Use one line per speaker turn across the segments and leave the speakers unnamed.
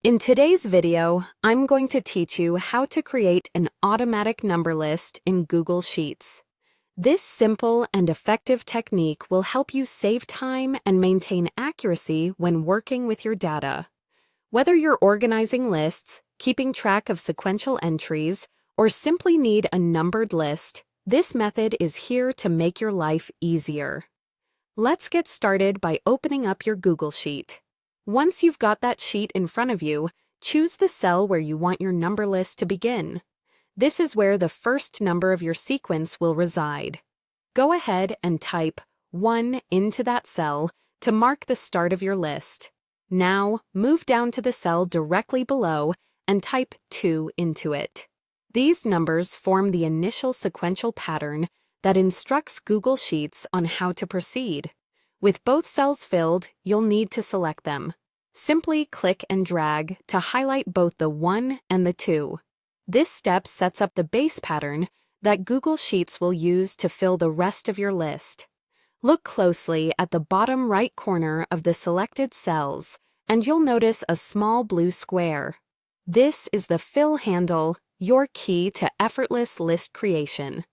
In today's video, I'm going to teach you how to create an automatic number list in Google Sheets. This simple and effective technique will help you save time and maintain accuracy when working with your data. Whether you're organizing lists, keeping track of sequential entries, or simply need a numbered list, this method is here to make your life easier. Let's get started by opening up your Google Sheet. Once you've got that sheet in front of you, choose the cell where you want your number list to begin. This is where the first number of your sequence will reside. Go ahead and type 1 into that cell to mark the start of your list. Now, move down to the cell directly below and type 2 into it. These numbers form the initial sequential pattern that instructs Google Sheets on how to proceed. With both cells filled, you'll need to select them. Simply click and drag to highlight both the 1 and the 2. This step sets up the base pattern that Google Sheets will use to fill the rest of your list. Look closely at the bottom right corner of the selected cells, and you'll notice a small blue square. This is the fill handle, your key to effortless list creation.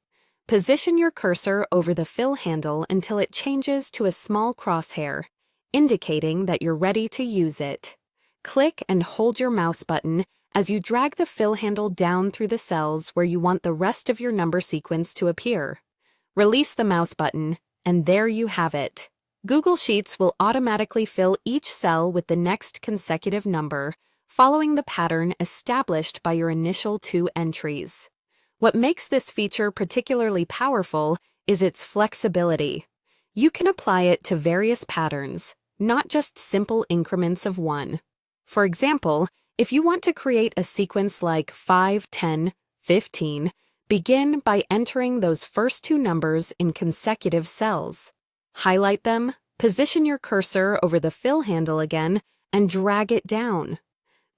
Position your cursor over the fill handle until it changes to a small crosshair, indicating that you're ready to use it. Click and hold your mouse button as you drag the fill handle down through the cells where you want the rest of your number sequence to appear. Release the mouse button, and there you have it. Google Sheets will automatically fill each cell with the next consecutive number, following the pattern established by your initial 2 entries. What makes this feature particularly powerful is its flexibility. You can apply it to various patterns, not just simple increments of 1. For example, if you want to create a sequence like 5, 10, 15, begin by entering those first 2 numbers in consecutive cells. Highlight them, position your cursor over the fill handle again, and drag it down.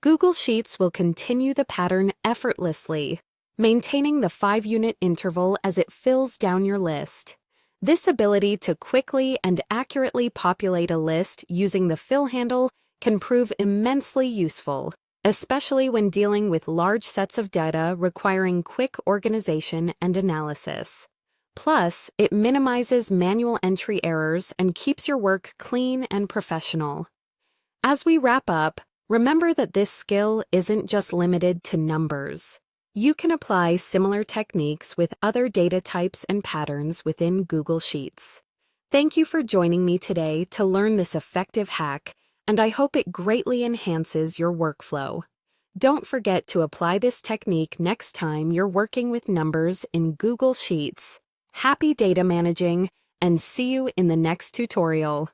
Google Sheets will continue the pattern effortlessly, maintaining the 5-unit interval as it fills down your list. This ability to quickly and accurately populate a list using the fill handle can prove immensely useful, especially when dealing with large sets of data requiring quick organization and analysis. Plus, it minimizes manual entry errors and keeps your work clean and professional. As we wrap up, remember that this skill isn't just limited to numbers. You can apply similar techniques with other data types and patterns within Google Sheets. Thank you for joining me today to learn this effective hack, and I hope it greatly enhances your workflow. Don't forget to apply this technique next time you're working with numbers in Google Sheets. Happy data managing, and see you in the next tutorial.